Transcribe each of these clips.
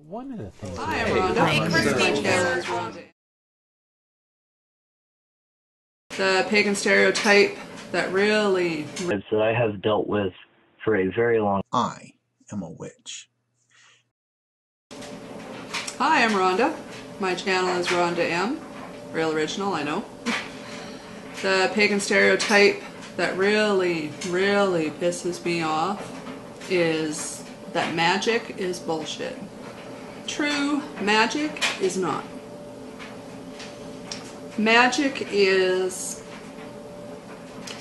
One of the things. Hi, I'm Rhonda. Hey, Rhonda. The pagan stereotype that really that I have dealt with for a very long time. I am a witch. Hi, I'm Rhonda. My channel is Rhonda M. Real original, I know. The pagan stereotype that really pisses me off is that magic is bullshit. True magic is not. Magic is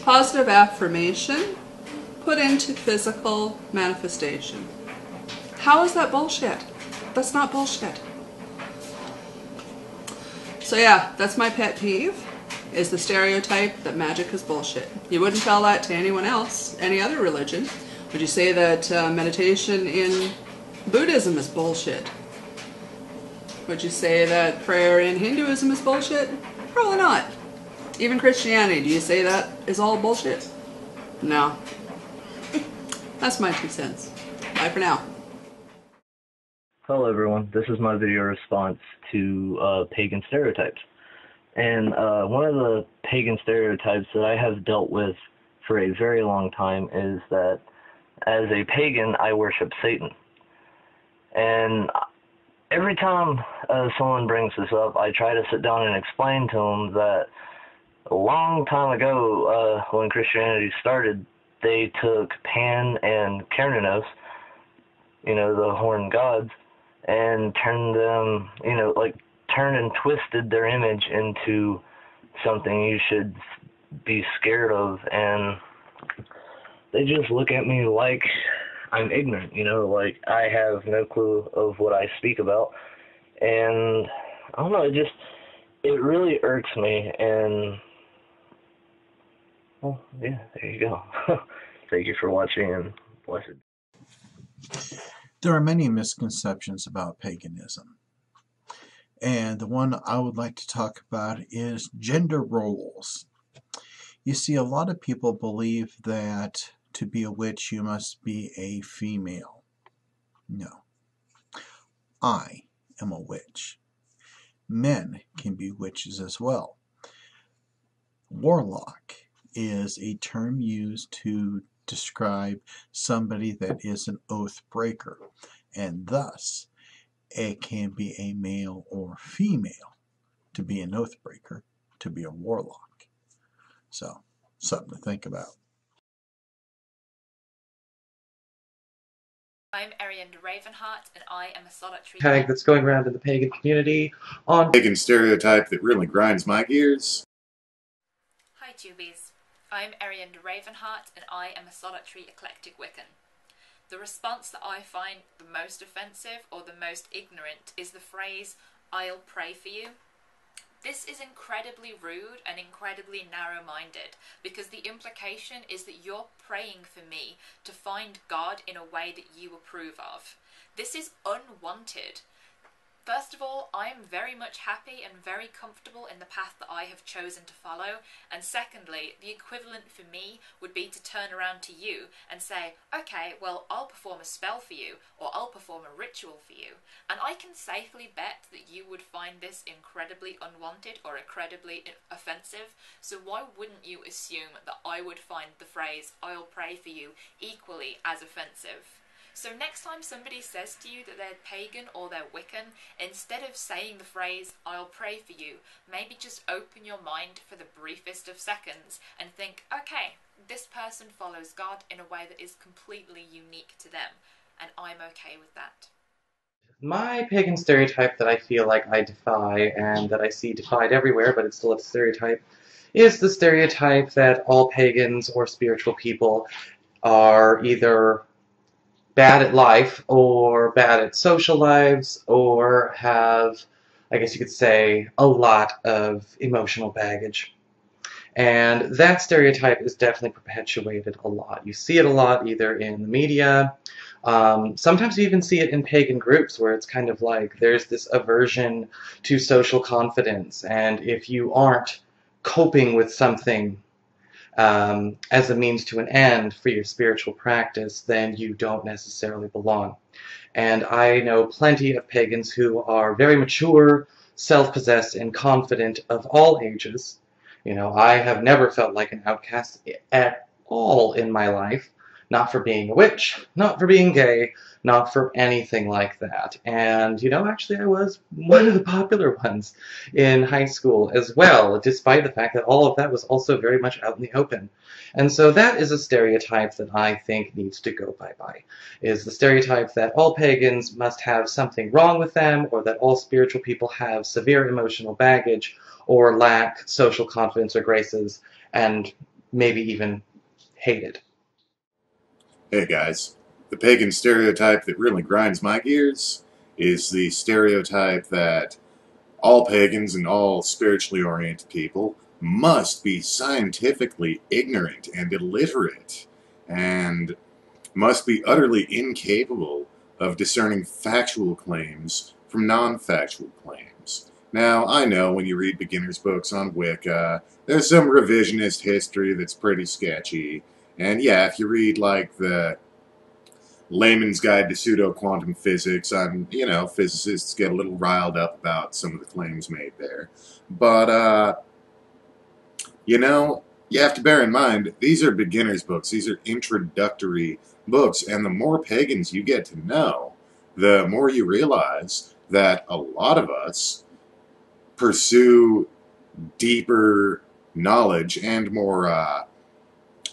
positive affirmation put into physical manifestation. How is that bullshit? That's not bullshit. So yeah, that's my pet peeve, is the stereotype that magic is bullshit. You wouldn't tell that to anyone else, any other religion. Would you say that meditation in Buddhism is bullshit? Would you say that prayer in Hinduism is bullshit? Probably not. Even Christianity, do you say that is all bullshit? No. That's my 2 cents. Bye for now. Hello everyone, this is my video response to pagan stereotypes. And one of the pagan stereotypes that I have dealt with for a very long time is that as a pagan, I worship Satan. And every time someone brings this up, I try to sit down and explain to them that a long time ago, when Christianity started, they took Pan and Kernunos, you know, the horned gods, and turned them, you know, like turned and twisted their image into something you should be scared of, and they just look at me like I'm ignorant, you know, like I have no clue of what I speak about, and I don't know, it really irks me, and well, yeah, there you go. Thank you for watching, and blessed. There are many misconceptions about paganism, and the one I would like to talk about is gender roles. You see, a lot of people believe that to be a witch you must be a female. No. I am a witch. Men can be witches as well. Warlock is a term used to describe somebody that is an oath breaker, and thus it can be a male or female to be an oath breaker, to be a warlock. So, something to think about. I'm Arian Ravenheart, and I am a solitary tag that's going around in the pagan community on pagan stereotype that really grinds my gears. Hi tubies, I'm Arian Ravenheart, and I am a solitary eclectic Wiccan. The response that I find the most offensive or the most ignorant is the phrase, "I'll pray for you." This is incredibly rude and incredibly narrow-minded, because the implication is that you're praying for me to find God in a way that you approve of. This is unwanted. First of all, I am very much happy and very comfortable in the path that I have chosen to follow, and secondly, the equivalent for me would be to turn around to you and say, okay, well, I'll perform a spell for you, or I'll perform a ritual for you, and I can safely bet that you would find this incredibly unwanted or incredibly offensive, so why wouldn't you assume that I would find the phrase, "I'll pray for you," equally as offensive? So next time somebody says to you that they're pagan or they're Wiccan, instead of saying the phrase, "I'll pray for you," maybe just open your mind for the briefest of seconds and think, okay, this person follows God in a way that is completely unique to them, and I'm okay with that. my pagan stereotype that I feel like I defy and that I see defied everywhere, but it's still a stereotype, is the stereotype that all pagans or spiritual people are either bad at life or bad at social lives or have, I guess you could say, a lot of emotional baggage. And that stereotype is definitely perpetuated a lot. You see it a lot either in the media, sometimes you even see it in pagan groups where it's kind of like there's this aversion to social confidence, and if you aren't coping with something as a means to an end for your spiritual practice, then you don't necessarily belong. And I know plenty of pagans who are very mature, self-possessed, and confident of all ages. You know, I have never felt like an outcast at all in my life. Not for being a witch, not for being gay, not for anything like that. And, you know, actually I was one of the popular ones in high school as well, despite the fact that all of that was also very much out in the open. And so that is a stereotype that I think needs to go bye-bye, is the stereotype that all pagans must have something wrong with them, or that all spiritual people have severe emotional baggage, or lack social confidence or graces, and maybe even hated. Hey guys, the pagan stereotype that really grinds my gears is the stereotype that all pagans and all spiritually oriented people must be scientifically ignorant and illiterate, and must be utterly incapable of discerning factual claims from non-factual claims. Now, I know when you read beginner's books on Wicca, there's some revisionist history that's pretty sketchy. And yeah, if you read, like, the Layman's Guide to Pseudo-Quantum Physics, you know, physicists get a little riled up about some of the claims made there. But, you know, you have to bear in mind, these are beginner's books. These are introductory books. And the more pagans you get to know, the more you realize that a lot of us pursue deeper knowledge and more,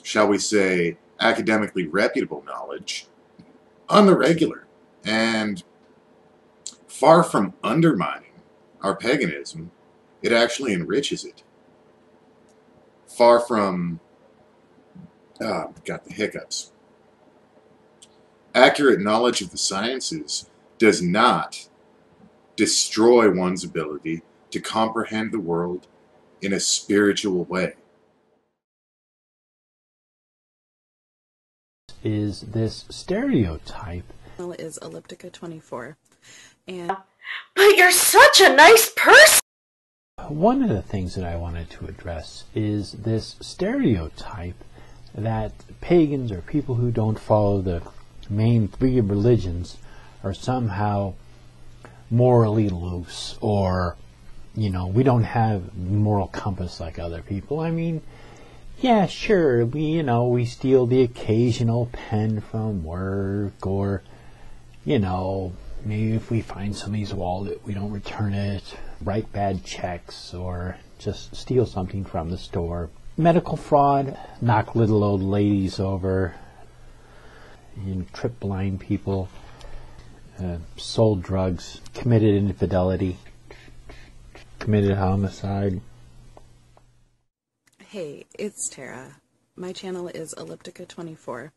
shall we say, academically reputable knowledge on the regular. And far from undermining our paganism, it actually enriches it. Far from, got the hiccups. Accurate knowledge of the sciences does not destroy one's ability to comprehend the world in a spiritual way. Is this stereotype Is Elliptica 24. And But you're such a nice person! one of the things that I wanted to address is this stereotype that pagans or people who don't follow the main three religions are somehow morally loose, or, you know, we don't have moral compass like other people. I mean, yeah, sure, we steal the occasional pen from work, or, you know, maybe if we find somebody's wallet, we don't return it, write bad checks, or just steal something from the store. Medical fraud, knock little old ladies over, trip blind people, sold drugs, committed infidelity, committed homicide. hey, it's Tara. My channel is Elliptica 24.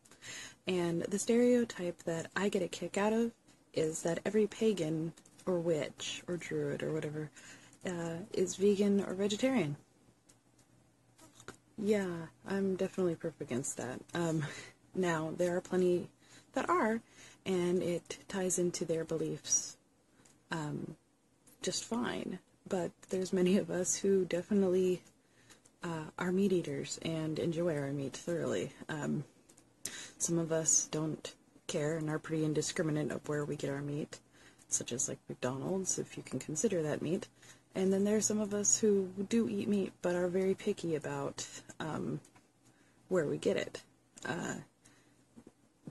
And the stereotype that I get a kick out of is that every pagan or witch or druid or whatever is vegan or vegetarian. Yeah, I'm definitely proof against that. Now, there are plenty that are, and it ties into their beliefs just fine. But there's many of us who definitely are meat eaters and enjoy our meat thoroughly. Some of us don't care and are pretty indiscriminate of where we get our meat, such as like McDonald's, if you can consider that meat. And then there's some of us who do eat meat but are very picky about where we get it.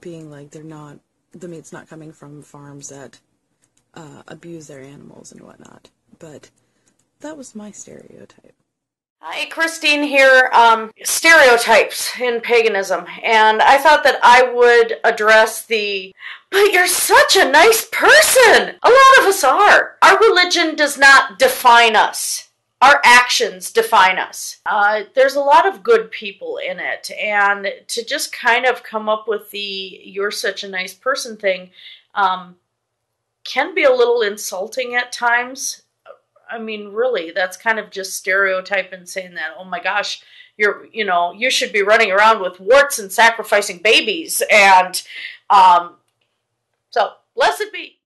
Being like the meat's not coming from farms that abuse their animals and whatnot. But that was my stereotype. Hi, Christine here. Stereotypes in paganism. And I thought that I would address but you're such a nice person! A lot of us are. Our religion does not define us. Our actions define us. There's a lot of good people in it. And to just kind of come up with the you're such a nice person thing can be a little insulting at times. I mean, really, that's kind of just stereotyping, saying that, oh my gosh, you should be running around with warts and sacrificing babies. And so, blessed be.